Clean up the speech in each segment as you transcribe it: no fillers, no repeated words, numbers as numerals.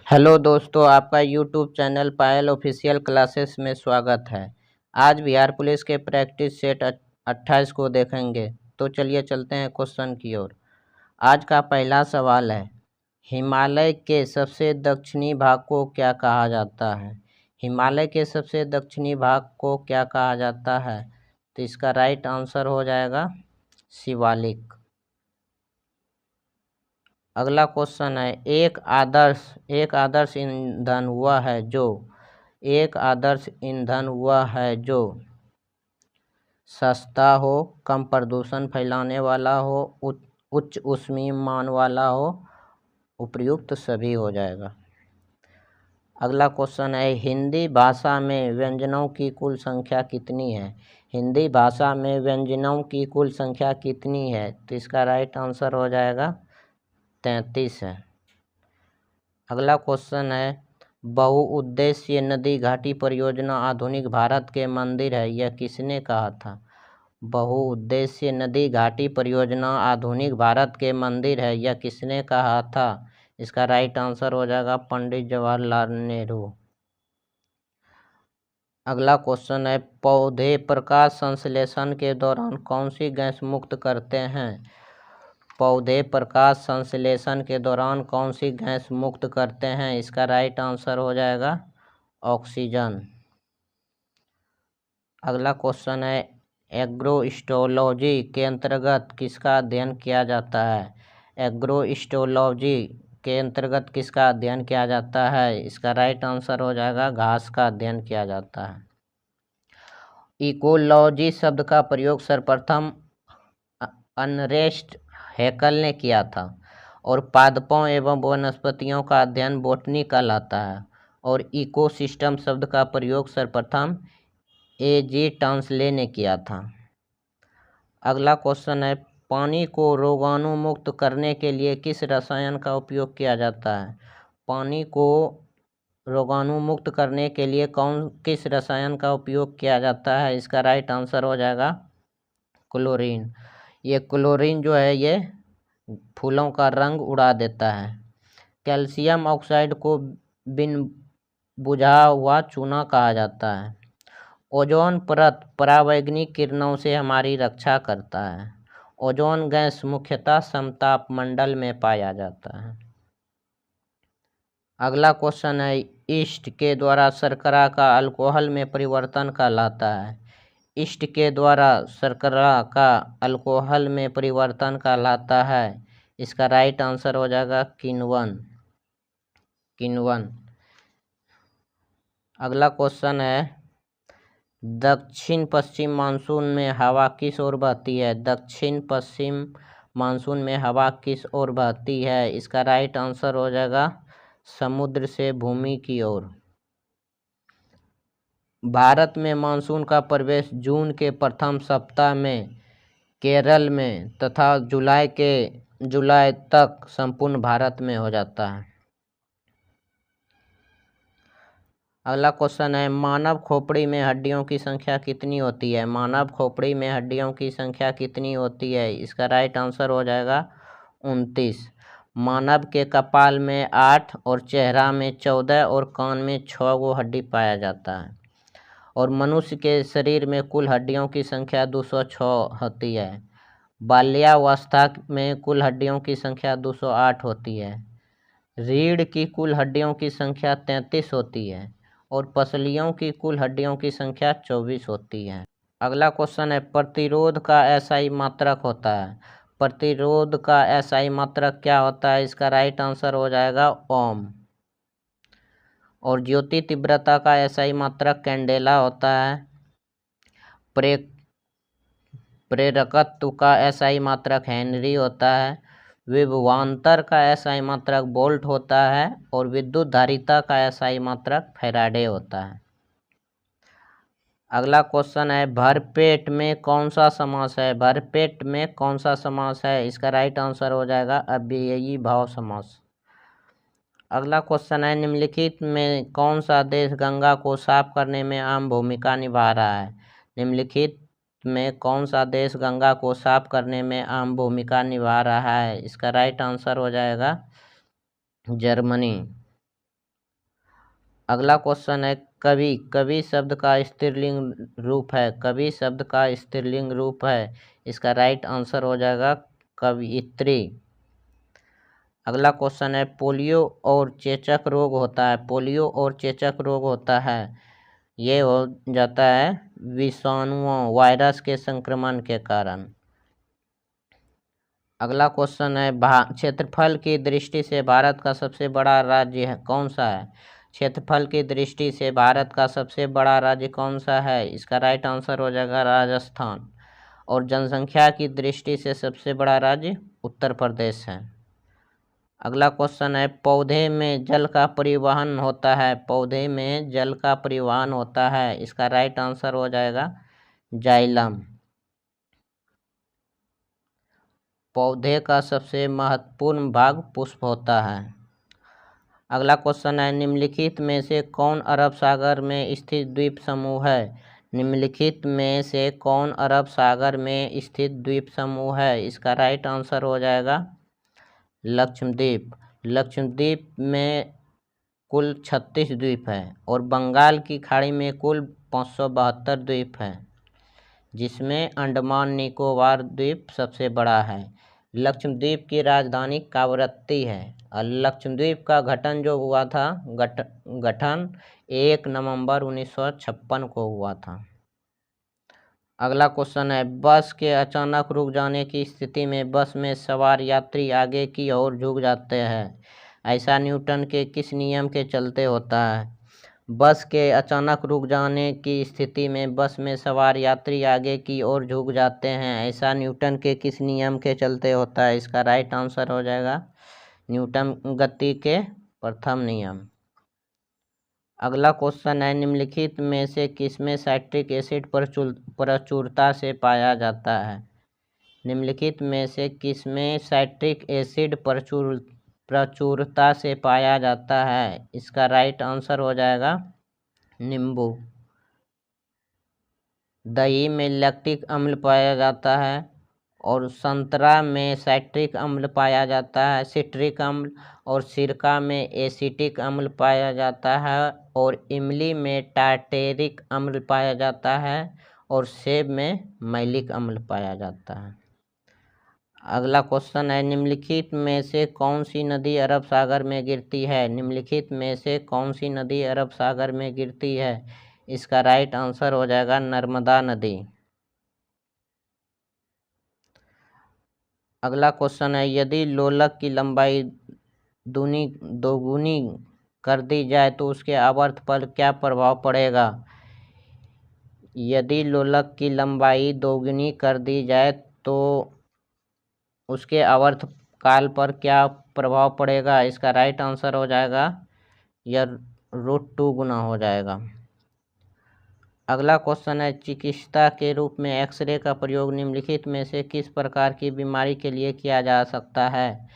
Hello दोस्तों, आपका YouTube channel पायल official classes में स्वागत है। आज बिहार पुलिस के प्रैक्टिस सेट 28 को देखेंगे। तो चलिए चलते हैं क्वेश्चन की ओर। आज का पहला सवाल है, हिमालय के सबसे दक्षिणी भाग को क्या कहा जाता है? हिमालय के सबसे दक्षिणी भाग को क्या कहा जाता है? तो इसका राइट आंसर हो जाएगा शिवालिक। अगला क्वेश्चन है, एक आदर्श ईंधन वह है जो सस्ता हो, कम प्रदूषण फैलाने वाला हो, उच्च ऊष्मीय मान वाला हो, उपयुक्त सभी हो जाएगा। अगला क्वेश्चन है, हिंदी भाषा में व्यंजनों की कुल संख्या कितनी है? हिंदी भाषा में व्यंजनों की कुल संख्या कितनी है? तो इसका राइट आंसर हो जाएगा 33 है। अगला क्वेश्चन है, बहुउद्देशीय नदी घाटी परियोजना आधुनिक भारत के मंदिर है, यह किसने कहा था? बहुउद्देशीय नदी घाटी परियोजना आधुनिक भारत के मंदिर है, यह किसने कहा था? इसका राइट आंसर हो जाएगा पंडित जवाहरलाल नेहरू। अगला क्वेश्चन है, पौधे प्रकाश संश्लेषण के दौरान कौन सी गैस मुक्त करते हैं? पौधे प्रकाश संश्लेषण के दौरान कौन सी गैस मुक्त करते हैं? इसका राइट आंसर हो जाएगा ऑक्सीजन। अगला क्वेश्चन है, एग्रोस्टोलॉजी के अंतर्गत किसका अध्ययन किया जाता है? एग्रोस्टोलॉजी के अंतर्गत किसका अध्ययन किया जाता है? इसका राइट आंसर हो जाएगा घास का अध्ययन किया जाता है। इकोलॉजी शब्द का प्रयोग सर्वप्रथम अर्नेस्ट हैकल ने किया था और पादपों एवं वनस्पतियों का अध्ययन बोटनी कहलाता है। और इकोसिस्टम शब्द का प्रयोग सर्वप्रथम ए.जी. टॉन्सले ने किया था। अगला क्वेश्चन है, पानी को रोगाणु मुक्त करने के लिए किस रसायन का उपयोग किया जाता है? पानी को रोगाणु मुक्त करने के लिए किस रसायन का उपयोग किया जाता है? इसका राइट आंसर हो जाएगा क्लोरीन। ये क्लोरीन जो है ये फूलों का रंग उड़ा देता है। कैल्शियम ऑक्साइड को बिन बुझा हुआ चूना कहा जाता है। ओजोन परत परावैंगनिक किरणों से हमारी रक्षा करता है। ओजोन गैस मुख्यतः समताप मंडल में पाया जाता है। अगला क्वेश्चन है, ईस्ट के द्वारा शर्करा का अल्कोहल में परिवर्तन कहलाता है। ईस्ट के द्वारा शर्करा का अल्कोहल में परिवर्तन कहलाता है। इसका राइट आंसर हो जाएगा किण्वन। अगला क्वेश्चन है, दक्षिण पश्चिम मानसून में हवा किस ओर बहती है? दक्षिण पश्चिम मानसून में हवा किस ओर बहती है? इसका राइट आंसर हो जाएगा समुद्र से भूमि की ओर। भारत में मानसून का प्रवेश जून के प्रथम सप्ताह में केरल में तथा जुलाई तक संपूर्ण भारत में हो जाता है। अगला क्वेश्चन है, मानव खोपड़ी में हड्डियों की संख्या कितनी होती है? मानव खोपड़ी में हड्डियों की संख्या कितनी होती है? इसका राइट आंसर हो जाएगा 29। मानव के कपाल में 8 और चेहरा में 14 और कान में 6 गो हड्डी पाया जाता है। और मनुष्य के शरीर में कुल हड्डियों की संख्या 206 होती है। बाल्यावस्था में कुल हड्डियों की संख्या 208 होती है। रीढ़ की कुल हड्डियों की संख्या 33 होती है और पसलियों की कुल हड्डियों की संख्या 24 होती है। अगला क्वेश्चन है, प्रतिरोध का एसआई मात्रक होता है। प्रतिरोध का एसआई मात्रक क्या होता है? इसका राइट आंसर हो जाएगा ओम। और ज्योति तीव्रता का एसआई मात्रक कैंडेला होता है। प्रेरकत्व का एसआई मात्रक हेनरी होता है। विभवांतर का एसआई मात्रक वोल्ट होता है और विद्युत धारिता का एसआई मात्रक फैराडे होता है। अगला क्वेश्चन है, भरपेट में कौन सा समास है? भरपेट में कौन सा समास है? इसका राइट आंसर हो जाएगा अव्ययी भाव समास। अगला क्वेश्चन है, निम्नलिखित में कौन सा देश गंगा को साफ करने में अहम भूमिका निभा रहा है? निम्नलिखित में कौन सा देश गंगा को साफ करने में अहम भूमिका निभा रहा है? इसका राइट आंसर हो जाएगा जर्मनी। अगला क्वेश्चन है कवि। कवि शब्द का स्त्रीलिंग रूप है। कवि शब्द का स्त्रीलिंग रूप है। इसका राइट आंसर हो जाएगा कवयित्री। अगला क्वेश्चन है पोलियो और चेचक रोग होता है। पोलियो और चेचक रोग होता है, ये हो जाता है विषाणुओं वायरस के संक्रमण के कारण। अगला क्वेश्चन है क्षेत्रफल की दृष्टि से भारत का सबसे बड़ा राज्य है कौन सा है। क्षेत्रफल की दृष्टि से भारत का सबसे बड़ा राज्य कौन सा है। इसका राइट आंसर हो जाएगा राजस्थान। और जनसंख्या की दृष्टि से सबसे बड़ा राज्य उत्तर प्रदेश है। अगला क्वेश्चन है पौधे में जल का परिवहन होता है। पौधे में जल का परिवहन होता है। इसका राइट आंसर हो जाएगा जाइलम। पौधे का सबसे महत्वपूर्ण भाग पुष्प होता है। अगला क्वेश्चन है निम्नलिखित में से कौन अरब सागर में स्थित द्वीप समूह है। निम्नलिखित में से कौन अरब सागर में स्थित द्वीप समूह है। इसका राइट आंसर हो जाएगा लक्षद्वीप। लक्षद्वीप में कुल 36 द्वीप हैं और बंगाल की खाड़ी में कुल 572 द्वीप हैं, जिसमें अंडमान निकोबार द्वीप सबसे बड़ा है। लक्षद्वीप की राजधानी कावरत्ती है और लक्षद्वीप का गठन जो हुआ था गठन 1 नवंबर 1956 को हुआ था। अगला क्वेश्चन है बस के अचानक रुक जाने की स्थिति में बस में सवार यात्री आगे की ओर झुक जाते हैं। ऐसा न्यूटन के किस नियम के चलते होता है। बस के अचानक रुक जाने की स्थिति में बस में सवार यात्री आगे की ओर झुक जाते हैं। ऐसा न्यूटन के किस नियम के चलते होता है। इसका राइट आंसर हो जाएगा न्यूटन गति के प्रथम नियम। अगला क्वेश्चन है निम्नलिखित में से किसमें साइट्रिक एसिड प्रचुरता से पाया जाता है। निम्नलिखित में से किसमें साइट्रिक एसिड प्रचुरता से पाया जाता है। इसका राइट आंसर हो जाएगा नींबू। दही में लैक्टिक अम्ल पाया जाता है और संतरा में साइट्रिक अम्ल पाया जाता है, सिट्रिक अम्ल, और सिरका में एसिटिक अम्ल पाया जाता है और इमली में टार्टेरिक अम्ल पाया जाता है और सेब में मैलिक अम्ल पाया जाता है। अगला क्वेश्चन है निम्नलिखित में से कौन सी नदी अरब सागर में गिरती है। निम्नलिखित में से कौन सी नदी अरब सागर में गिरती है। इसका राइट आंसर हो जाएगा नर्मदा नदी। अगला क्वेश्चन है यदि लोलक की लंबाई दोगुनी कर दी जाए तो उसके आवर्त पर क्या प्रभाव पड़ेगा। यदि लोलक की लंबाई दोगुनी कर दी जाए तो उसके आवर्त काल पर क्या प्रभाव पड़ेगा। इसका राइट आंसर हो जाएगा यह √2 गुना हो जाएगा। अगला क्वेश्चन है चिकित्सा के रूप में एक्सरे का प्रयोग निम्नलिखित में से किस प्रकार की बीमारी के लिए किया जा सकता है।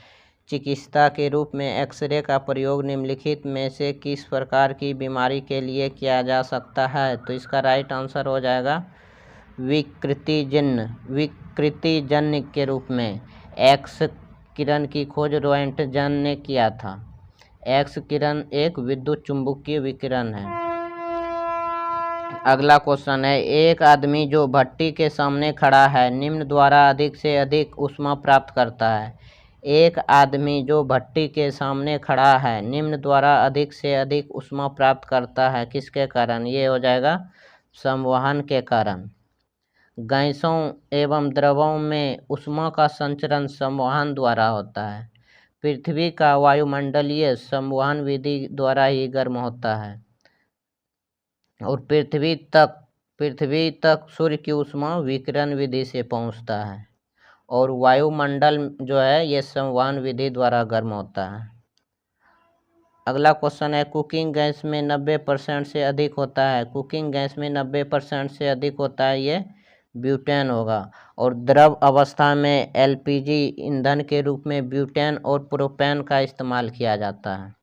चिकित्सा के रूप में एक्सरे का प्रयोग निम्नलिखित में से किस प्रकार की बीमारी के लिए किया जा सकता है। तो इसका राइट आंसर हो जाएगा विकृतिजन्य के रूप में। एक्स किरण की खोज रोएंटगन ने किया था। एक्स किरण एक विद्युत चुम्बकीय विकिरण है। अगला क्वेश्चन है एक आदमी जो भट्टी के सामने खड़ा है निम्न द्वारा अधिक से अधिक ऊष्मा प्राप्त करता है। एक आदमी जो भट्टी के सामने खड़ा है निम्न द्वारा अधिक से अधिक ऊष्मा प्राप्त करता है किसके कारण। ये हो जाएगा संवहन के कारण। गैसों एवं द्रवों में ऊष्मा का संचरण संवहन द्वारा होता है। पृथ्वी का वायुमंडलीय संवहन विधि द्वारा ही गर्म होता है और पृथ्वी तक सूर्य की ऊष्मा विकिरण विधि से पहुंचता है और वायुमंडल जो है ये संवहन विधि द्वारा गर्म होता है। अगला क्वेश्चन है कुकिंग गैस में 90% से अधिक होता है। कुकिंग गैस में 90% से अधिक होता है ये ब्यूटेन होगा और द्रव अवस्था में एलपीजी ईंधन के रूप में ब्यूटेन और प्रोपेन का इस्तेमाल किया जाता है।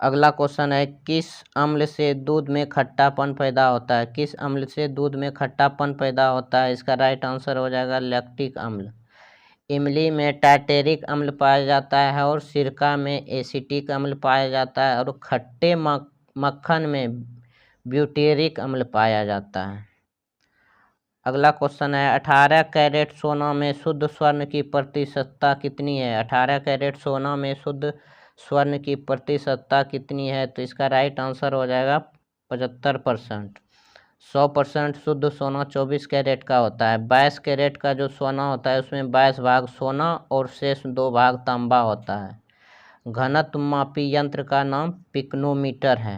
अगला क्वेश्चन है किस अम्ल से दूध में खट्टापन पैदा होता है। किस अम्ल से दूध में खट्टापन पैदा होता है। इसका राइट आंसर हो जाएगा लैक्टिक अम्ल। इमली में टार्टेरिक अम्ल पाया जाता है और सिरका में एसिटिक अम्ल पाया जाता है और खट्टे मक्खन में ब्यूटेरिक अम्ल पाया जाता है। अगला क्वेश्चन है 18 कैरेट सोना में शुद्ध स्वर्ण की प्रतिशतता कितनी है? 18 कैरेट सोना में शुद्ध स्वर्ण की प्रतिशतता कितनी है? तो इसका राइट आंसर हो जाएगा 75%। 100% शुद्ध सोना 24 कैरेट का होता है। 22 कैरेट का जो सोना होता है उसमें 22 भाग सोना और शेष 2 भाग तांबा होता है। घनत्व मापी यंत्र का नाम पिकोनोमीटर है।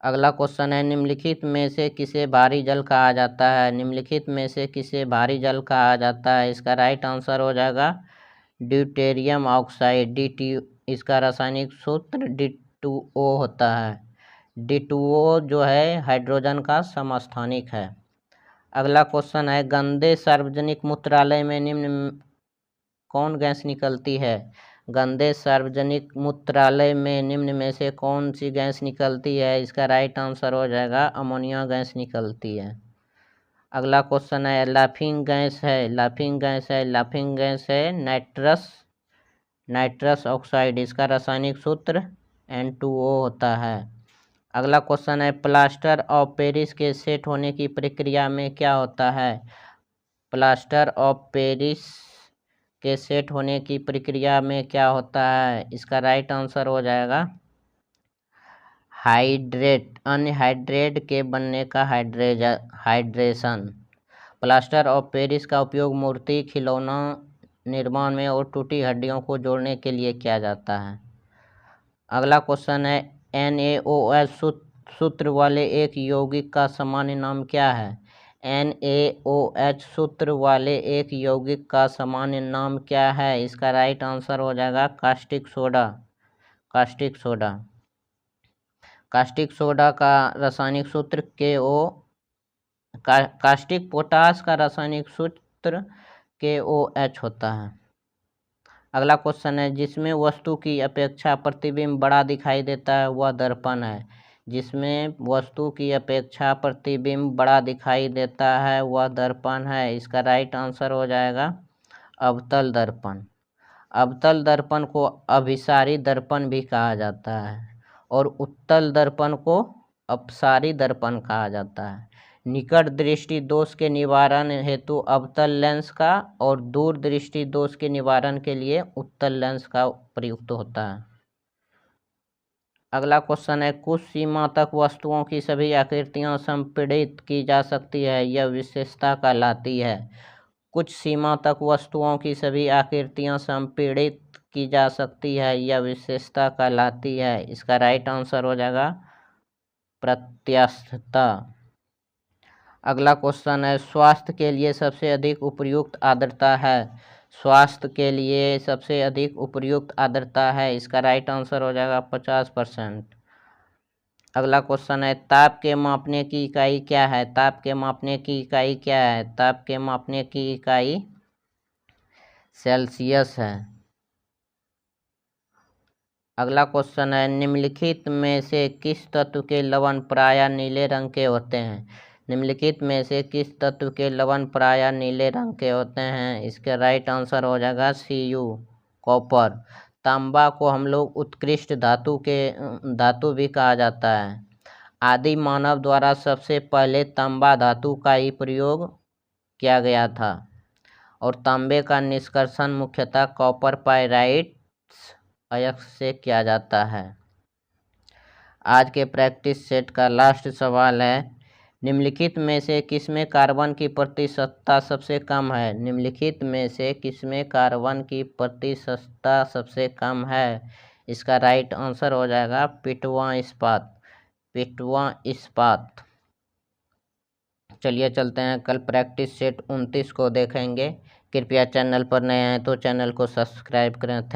अगला क्वेश्चन है निम्नलिखित में से किसे भारी जल कहा जाता है? निम्नलिखित में से किसे भारी जल कहा जाता है? इसका राइट आंसर हो जाएगा ड्यूटेरियम ऑक्साइड डी। इसका रासायनिक सूत्र D2O होता है। D2O जो है हाइड्रोजन का समस्थानिक है। अगला क्वेश्चन है गंदे सार्वजनिक मूत्रालय में निम्न कौन गैस निकलती है? गंदे सार्वजनिक मूत्रालय में निम्न में से कौन सी गैस निकलती है? इसका राइट आंसर हो जाएगा अमोनिया गैस निकलती है। अगला क्वेश्चन है लाफिंग गैस है नाइट्रस ऑक्साइड। इसका रासायनिक सूत्र N2O होता है। अगला क्वेश्चन है प्लास्टर ऑफ पेरिस के सेट होने की प्रक्रिया में क्या होता है? प्लास्टर ऑफ पेरिस के सेट होने की प्रक्रिया में क्या होता है? इसका राइट आंसर हो जाएगा अनहाइड्रेट के बनने का हाइड्रेशन। प्लास्टर ऑफ पेरिस का उपयोग मूर्ति खिलौना निर्माण में और टूटी हड्डियों को जोड़ने के लिए किया जाता है। अगला क्वेश्चन है NaOH सूत्र वाले एक यौगिक का सामान्य नाम क्या है? NaOH सूत्र वाले एक यौगिक का सामान्य नाम क्या है? इसका राइट आंसर हो जाएगा कास्टिक सोडा का रासायनिक सूत्र कास्टिक पोटास का रासायनिक सूत्र KOH होता है। अगला क्वेश्चन है जिसमें वस्तु की अपेक्षा प्रतिबिंब बड़ा दिखाई देता है वह दर्पण है। जिसमें वस्तु की अपेक्षा प्रतिबिंब बड़ा दिखाई देता है वह दर्पण है। इसका राइट आंसर हो जाएगा अवतल दर्पण। अवतल दर्पण को अभिसारी दर्पण भी कहा जाता है और उत्तल दर्पण को अपसारी दर्पण कहा जाता है। निकट दृष्टि दोष के निवारण हेतु अवतल लेंस का और दूर दृष्टि दोष के निवारण के लिए उत्तल लेंस का प्रयुक्त होता है। अगला क्वेश्चन है कुछ सीमा तक वस्तुओं की सभी आकृतियां संपीड़ित की जा सकती है यह विशेषता कहलाती है। कुछ सीमा तक वस्तुओं की सभी आकृतियां संपीड़ित की जा सकती है यह विशेषता कहलाती है। इसका राइट आंसर हो जाएगा प्रत्यास्थता। अगला क्वेश्चन है स्वास्थ्य के लिए सबसे अधिक उपयुक्त आर्द्रता है। स्वास्थ्य के लिए सबसे अधिक उपयुक्त आर्द्रता है। इसका राइट आंसर हो जाएगा 50%। अगला क्वेश्चन है ताप के मापने की इकाई क्या है? ताप के मापने की इकाई क्या है? ताप के मापने की इकाई सेल्सियस है। अगला क्वेश्चन है निम्नलिखित में से किस तत्व के लवण प्रायः नीले रंग के होते हैं? निम्नलिखित में से किस तत्व के लवण प्रायः नीले रंग के होते हैं? इसका राइट आंसर हो जाएगा Cu कॉपर। तांबा को हम लोग उत्कृष्ट धातु भी कहा जाता है। आदि मानव द्वारा सबसे पहले तांबा धातु का ही प्रयोग किया गया था और तांबे का निष्कर्षण मुख्यतः कॉपर पाइराइट्स अयस्क से किया जाता है। आज के प्रैक्टिस सेट का लास्ट सवाल है निम्नलिखित में से किसमें कार्बन की प्रतिशतता सबसे कम है? निम्नलिखित में से किसमें कार्बन की प्रतिशतता सबसे कम है? इसका राइट आंसर हो जाएगा पिटवा इस्पात। चलिए चलते हैं कल प्रैक्टिस सेट 29 को देखेंगे। कृपया चैनल पर नए हैं तो चैनल को सब्सक्राइब करें।